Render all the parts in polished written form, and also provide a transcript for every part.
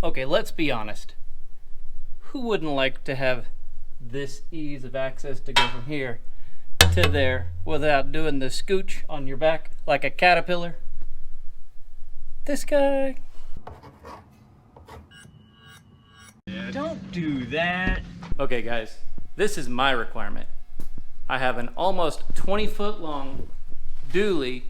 Okay, let's be honest. Who wouldn't like to have this ease of access to go from here to there without doing the scooch on your back like a caterpillar? This guy. Don't do that. Okay guys, this is my requirement. I have an almost 20-foot long dually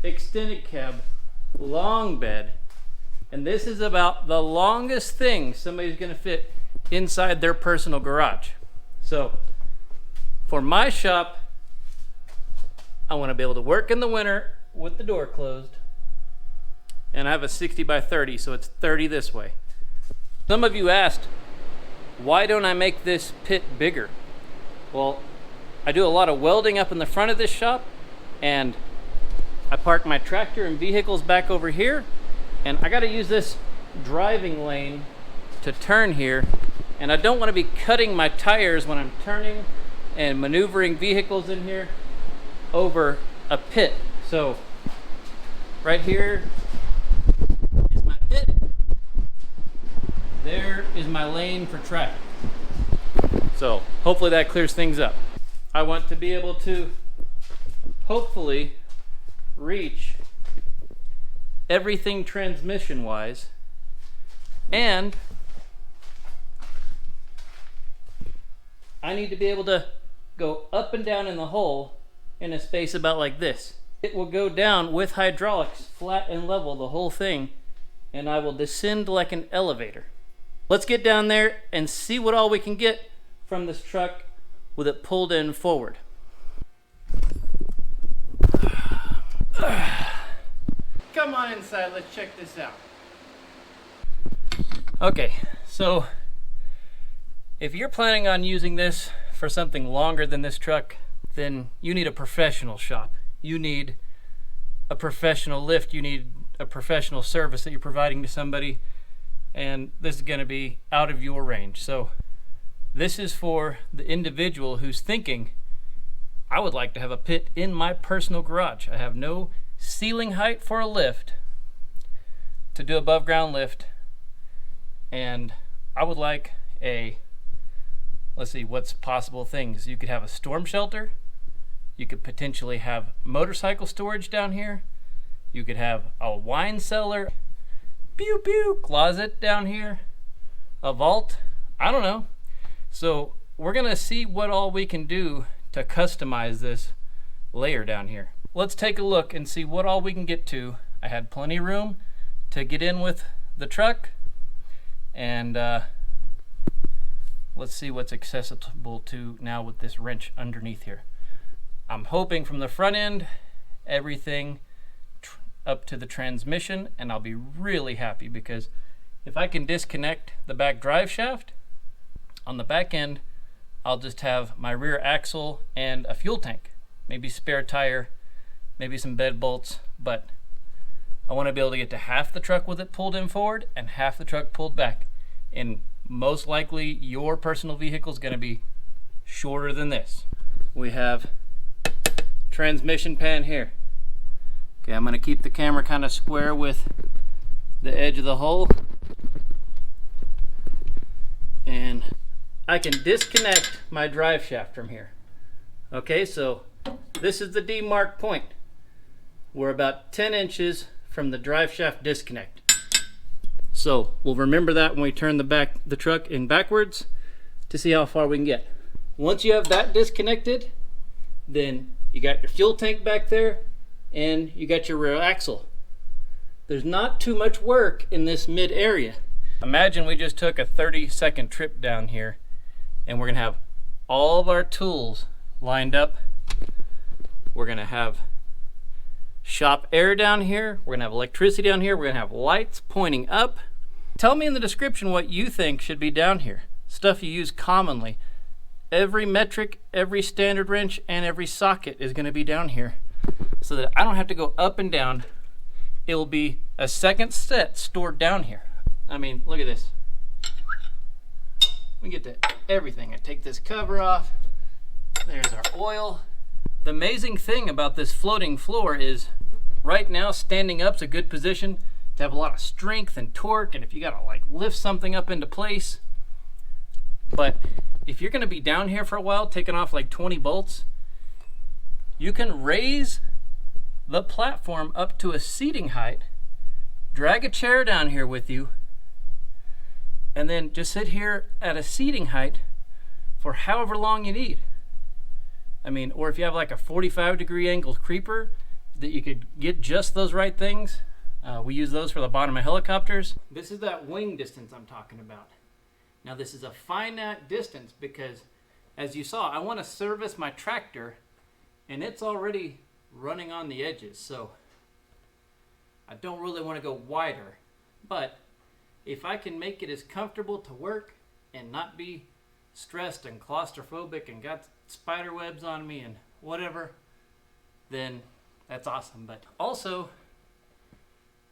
extended cab long bed, and this is about the longest thing somebody's gonna fit inside their personal garage. So for my shop, I want to be able to work in the winter with the door closed, and I have a 60 by 30, so it's 30 this way. Some of you asked, why don't I make this pit bigger? Well, I do a lot of welding up in the front of this shop, and I park my tractor and vehicles back over here, and I got to use this driving lane to turn here, and I don't want to be cutting my tires when I'm turning and maneuvering vehicles in here over a pit. So right here is my pit. There is my lane for traffic. So hopefully that clears things up. I want to be able to hopefully reach everything transmission wise, and I need to be able to go up and down in the hole in a space about like this. It will go down with hydraulics, flat and level, the whole thing, and I will descend like an elevator. Let's get down there and see what all we can get from this truck with it pulled in forward. Come on inside, let's check this out. Okay, so if you're planning on using this for something longer than this truck, then you need a professional shop. You need a professional lift. You need a professional service that you're providing to somebody, and this is going to be out of your range. So this is for the individual who's thinking, I would like to have a pit in my personal garage. I have no ceiling height for a lift to do above ground lift, and I would like a, let's see what's possible things. You could have a storm shelter. You could potentially have motorcycle storage down here. You could have a wine cellar, pew pew closet down here, a vault. I don't know. So we're gonna see what all we can do to customize this layer down here. Let's take a look and see what all we can get to. I had plenty of room to get in with the truck, and let's see what's accessible to now with this wrench underneath here. I'm hoping from the front end, everything up to the transmission, and I'll be really happy, because if I can disconnect the back drive shaft, on the back end, I'll just have my rear axle and a fuel tank, maybe spare tire, maybe some bed bolts, but I want to be able to get to half the truck with it pulled in forward and half the truck pulled back. And most likely your personal vehicle is going to be shorter than this. We have transmission pan here. Okay, I'm going to keep the camera kind of square with the edge of the hole, and I can disconnect my drive shaft from here. Okay, so this is the D-mark point. We're about 10 inches from the drive shaft disconnect. So we'll remember that when we turn the truck in backwards to see how far we can get. Once you have that disconnected, then you got your fuel tank back there and you got your rear axle. There's not too much work in this mid area. Imagine we just took a 30-second trip down here, and we're gonna have all of our tools lined up. We're gonna have shop air down here. We're gonna have electricity down here. We're gonna have lights pointing up. Tell me in the description what you think should be down here. Stuff you use commonly. Every metric, every standard wrench, and every socket is gonna be down here, so that I don't have to go up and down. It will be a second set stored down here. I mean, look at this. We get to everything. I take this cover off. There's our oil. The amazing thing about this floating floor is right now standing up's a good position. to have a lot of strength and torque, and if you gotta like lift something up into place. But if you're gonna be down here for a while, taking off like 20 bolts, you can raise the platform up to a seating height, drag a chair down here with you, and then just sit here at a seating height for however long you need. I mean, or if you have like a 45-degree angle creeper that you could get just those right things. We use those for the bottom of helicopters. This is that wing distance I'm talking about. Now this is a finite distance because, as you saw, I want to service my tractor and it's already running on the edges, so I don't really want to go wider. But if I can make it as comfortable to work and not be stressed and claustrophobic and got spider webs on me and whatever, then that's awesome. But also,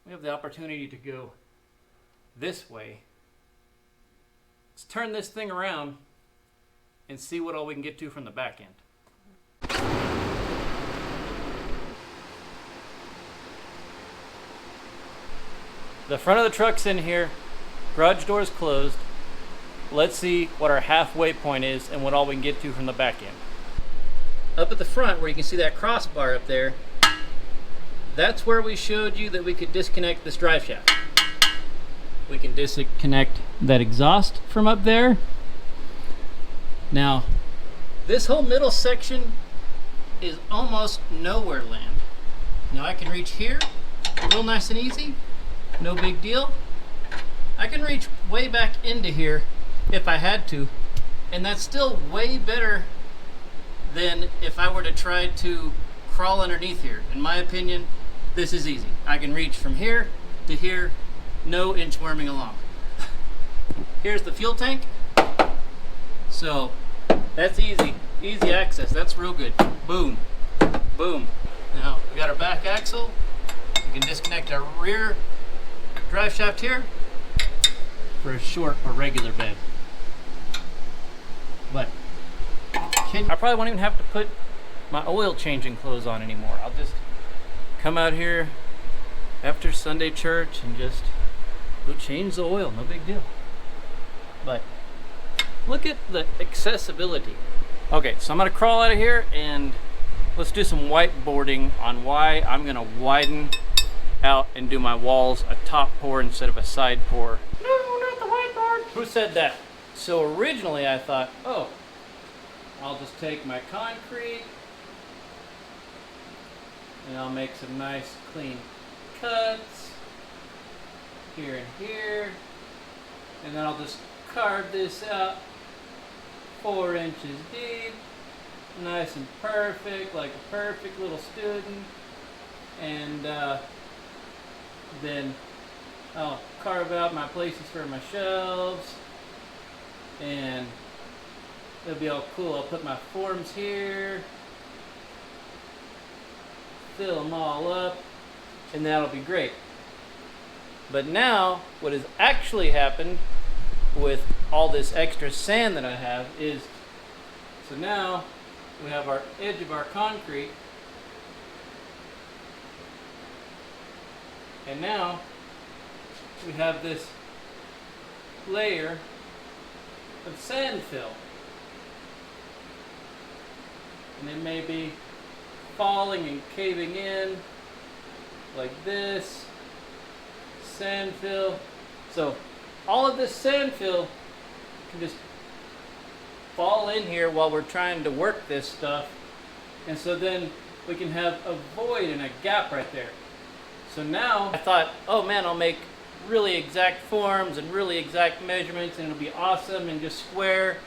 we have the opportunity to go this way. Let's turn this thing around and see what all we can get to from the back end. The front of the truck's in here, garage door's closed. Let's see what our halfway point is and what all we can get to from the back end. Up at the front where you can see that crossbar up there, that's where we showed you that we could disconnect this drive shaft. We can disconnect that exhaust from up there. Now, this whole middle section is almost nowhere land. Now I can reach here, real nice and easy, no big deal. I can reach way back into here if I had to, and that's still way better than if I were to try to crawl underneath here. In my opinion, this is easy. I can reach from here to here, no inchworming along. Here's the fuel tank. So that's easy access. That's real good. Boom, boom. Now we got our back axle. We can disconnect our rear drive shaft here for a short or regular bed. But I probably won't even have to put my oil changing clothes on anymore. I'll just come out here after Sunday church and just go change the oil. No big deal. But look at the accessibility. Okay, so I'm gonna crawl out of here and let's do some whiteboarding on why I'm gonna widen out and do my walls a top pour instead of a side pour. No, not the whiteboard. Who said that? So originally I thought, oh, I'll just take my concrete and I'll make some nice clean cuts here and here, and then I'll just carve this out 4 inches deep, nice and perfect, like a perfect little student. And then I'll carve out my places for my shelves and it'll be all cool. I'll put my forms here, fill them all up, and that'll be great. But now what has actually happened with all this extra sand that I have is, so now we have our edge of our concrete, and now we have this layer of sand fill, and it may be falling and caving in like this. Sand fill. So all of this sand fill can just fall in here while we're trying to work this stuff, and so then we can have a void and a gap right there. So now I thought, oh man, I'll make really exact forms and really exact measurements and it'll be awesome and just square,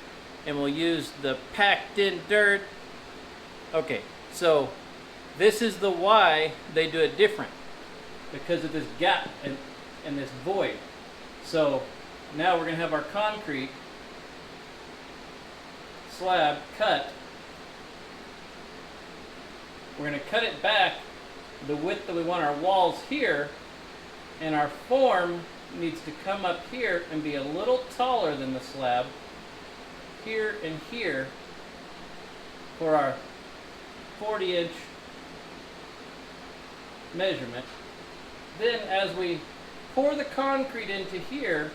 and we'll use the packed in dirt. Okay, so this is the why they do it different, because of this gap and this void. So now we're going to have our concrete slab cut. We're going to cut it back the width that we want our walls here, and our form needs to come up here and be a little taller than the slab here and here for our 40-inch measurement. Then as we pour the concrete into here,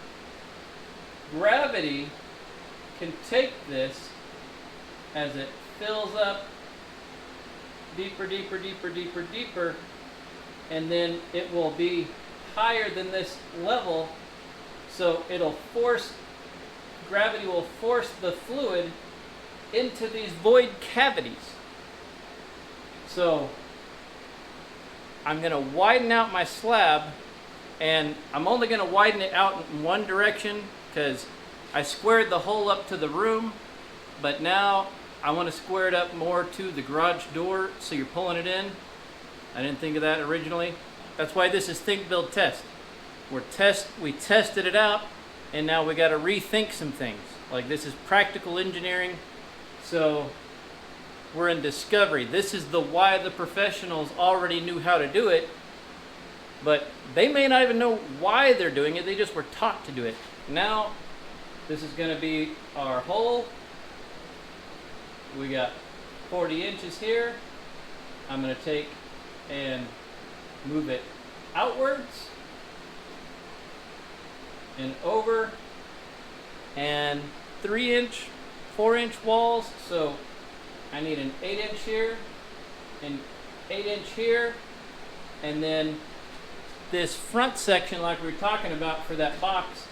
gravity can take this as it fills up deeper, deeper, deeper, deeper, deeper, and then it will be higher than this level, so gravity will force the fluid into these void cavities. So I'm going to widen out my slab, and I'm only going to widen it out in one direction because I squared the hole up to the room, but now I want to square it up more to the garage door so you're pulling it in. I didn't think of that originally. That's why this is Think Build Test. We tested it out, and now we got to rethink some things. Like, this is practical engineering, so we're in discovery. This is the why the professionals already knew how to do it, but they may not even know why they're doing it. They just were taught to do it. Now, this is going to be our hole. We got 40 inches here. I'm going to take and move it outwards and over, and 3-inch, 4-inch walls. So I need an 8-inch here, an 8-inch here, and then this front section, like we were talking about for that box,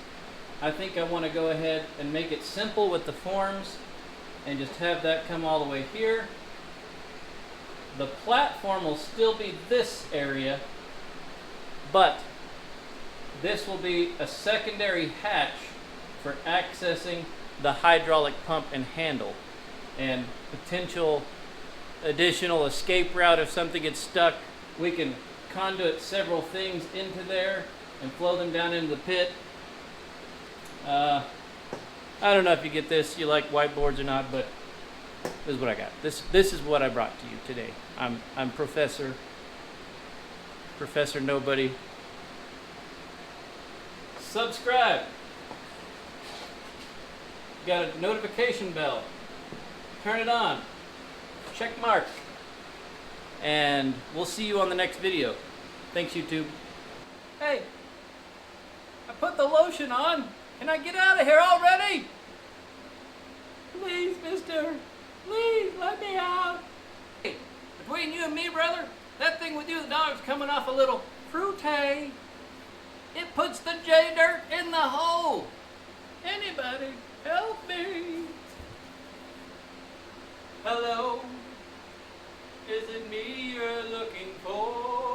I think I want to go ahead and make it simple with the forms and just have that come all the way here. The platform will still be this area, but this will be a secondary hatch for accessing the hydraulic pump and handle, and potential additional escape route if something gets stuck. We can conduit several things into there and flow them down into the pit. I don't know if you get this, you like whiteboards or not, but this is what I got. This is what I brought to you today. I'm Professor Nobody. Subscribe. Got a notification bell. Turn it on. Check mark. And we'll see you on the next video. Thanks, YouTube. Hey, I put the lotion on. Can I get out of here already? Please, mister. Please, let me out. Hey, between you and me, brother, that thing with you, the dog's coming off a little fruity. It puts the J dirt in the hole. Anybody, help me. Hello, is it me you're looking for?